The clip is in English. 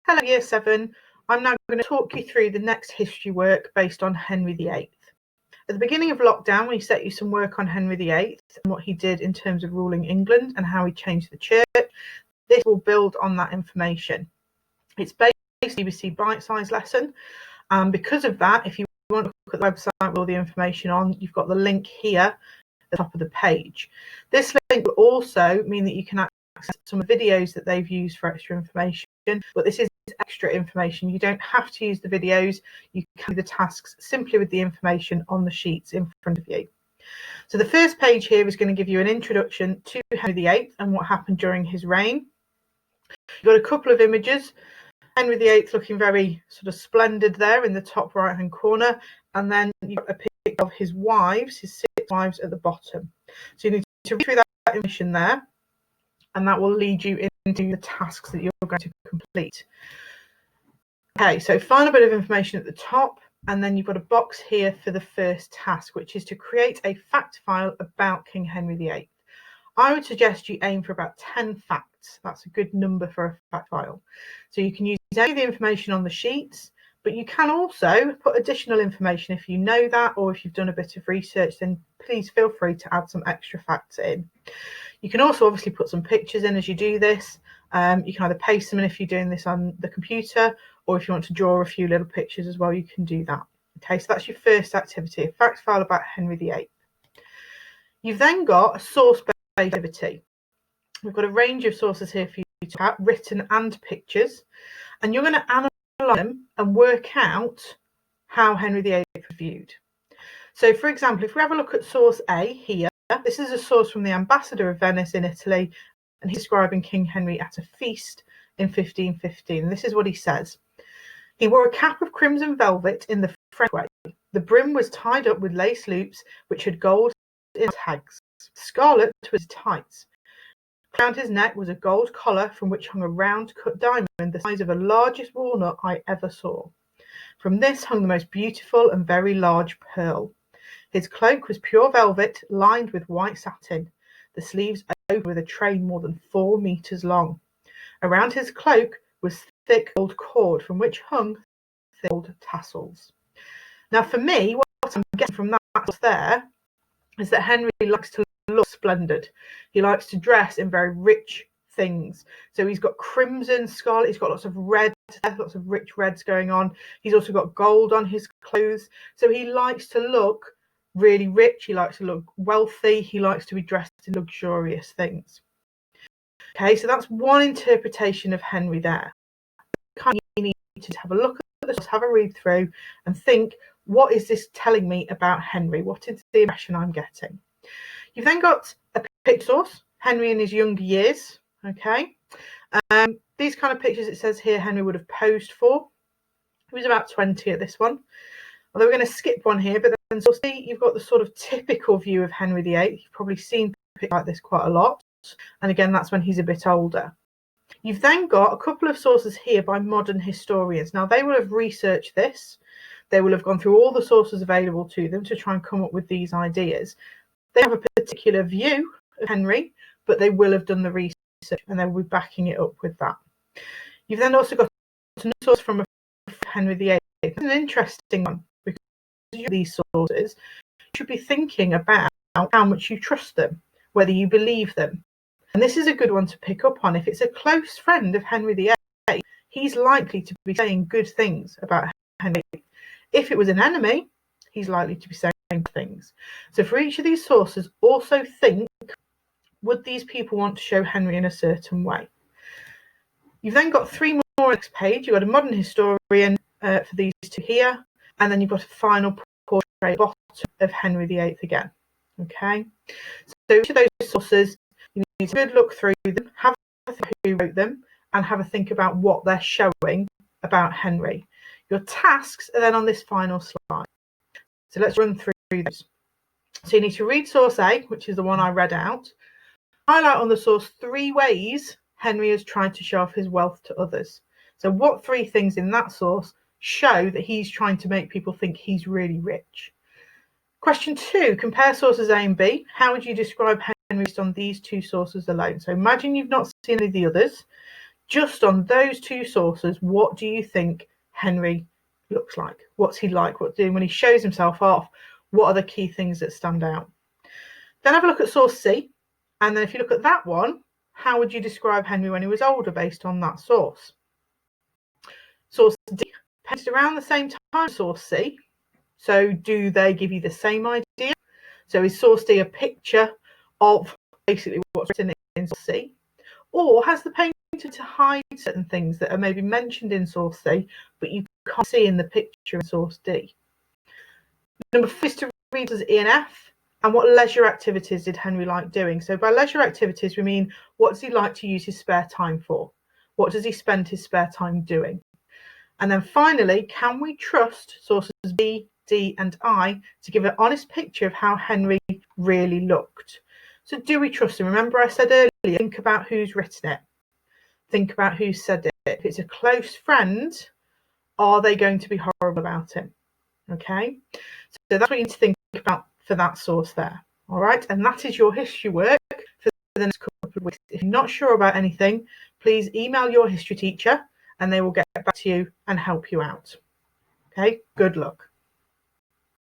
Hello, Year 7. I'm now going to talk you through the next history work based on Henry VIII. At the beginning of lockdown, we set you some work on Henry VIII and what he did in terms of ruling England and how he changed the church. This will build on that information. It's basically a BBC bite-sized lesson. And because of that, if you want to look at the website with all the information on, you've got the link here at the top of the page. This link will also mean that you can access some of the videos that they've used for extra information, but this is extra information. You don't have to use the videos. You can do the tasks simply with the information on the sheets in front of you. So the first page here is going to give you an introduction to Henry VIII and what happened during his reign. You've got a couple of images. Henry VIII looking very sort of splendid there in the top right hand corner, and then you've got a picture of his wives, his 6 wives at the bottom. So you need to read through that information there, and that will lead you into the tasks that you're going to complete. Okay, so final bit of information at the top, and then you've got a box here for the first task, which is to create a fact file about King Henry VIII. I would suggest you aim for about 10 facts. That's a good number for a fact file. So you can use any of the information on the sheets, but you can also put additional information if you know that, or if you've done a bit of research, then please feel free to add some extra facts in. You can also obviously put some pictures in as you do this. You can either paste them in if you're doing this on the computer, or if you want to draw a few little pictures as well, you can do that. Okay, so that's your first activity, a fact file about Henry VIII. You've then got a source-based activity. We've got a range of sources here for you to look at, written and pictures, and you're going to analyse them and work out how Henry VIII was viewed. So, for example, if we have a look at source A here, this is a source from the ambassador of Venice in Italy, and he's describing King Henry at a feast in 1515. This is what he says. He wore a cap of crimson velvet in the French way. The brim was tied up with lace loops which had gold in tags. Scarlet was his tights. Around his neck was a gold collar from which hung a round cut diamond the size of the largest walnut I ever saw. From this hung the most beautiful and very large pearl. His cloak was pure velvet lined with white satin, the sleeves open with a train more than 4 meters long. Around his cloak was thick gold cord from which hung thick gold tassels. Now for me, what I'm getting from that there is that Henry likes to look splendid. He likes to dress in very rich things. So he's got crimson, scarlet, he's got lots of red, lots of rich reds going on. He's also got gold on his clothes. So he likes to look really rich, he likes to look wealthy, he likes to be dressed in luxurious things. Okay, so that's one interpretation of Henry there. You need to have a look at this, have a read through and think, what is this telling me about Henry? What is the impression I'm getting? You've then got a picture source, Henry in his younger years. Okay, these kind of pictures it says here Henry would have posed for. He was about 20 at this one. Although we're going to skip one here, but then so see you've got the sort of typical view of Henry VIII. You've probably seen pictures like this quite a lot. And again, that's when he's a bit older. You've then got a couple of sources here by modern historians. Now, they will have researched this. They will have gone through all the sources available to them to try and come up with these ideas. They have a particular view of Henry, but they will have done the research and they will be backing it up with that. You've then also got a source from Henry VIII. It's an interesting one because these sources, you should be thinking about how much you trust them, whether you believe them. And this is a good one to pick up on. If it's a close friend of Henry VIII, he's likely to be saying good things about Henry. If it was an enemy, he's likely to be saying things. So for each of these sources, also think, would these people want to show Henry in a certain way? You've then got 3 more on the next page. You've got a modern historian for these 2 here, and then you've got a final portrait bottom of Henry VIII again. Okay, so each of those sources, you need to good look through them, have a think who wrote them, and have a think about what they're showing about Henry. Your tasks are then on this final slide. So let's run through those. So you need to read source A, which is the one I read out. Highlight on the source 3 ways Henry has tried to show off his wealth to others. So what 3 things in that source show that he's trying to make people think he's really rich? Question 2, compare sources A and B. How would you describe Henry based on these 2 sources alone? So imagine you've not seen any of the others. Just on those two sources, what do you think Henry looks like? What's he like? What's doing when he shows himself off? What are the key things that stand out? Then have a look at source C. And then if you look at that one, how would you describe Henry when he was older based on that source? Source D, painted around the same time as source C. So do they give you the same idea? So is source D a picture of basically what's written in source C? Or has the painter to hide certain things that are maybe mentioned in source C, but you can't see in the picture in source D? Number 4 is to read as E and F. And what leisure activities did Henry like doing? So by leisure activities, we mean what does he like to use his spare time for? What does he spend his spare time doing? And then finally, can we trust sources B, D, and I to give an honest picture of how Henry really looked? So do we trust him? Remember I said earlier, think about who's written it. Think about who said it. If it's a close friend, are they going to be horrible about him? Okay, so that's what you need to think about for that source there. All right, and that is your history work for the next couple of weeks. If you're not sure about anything, please email your history teacher and they will get back to you and help you out. Okay, good luck.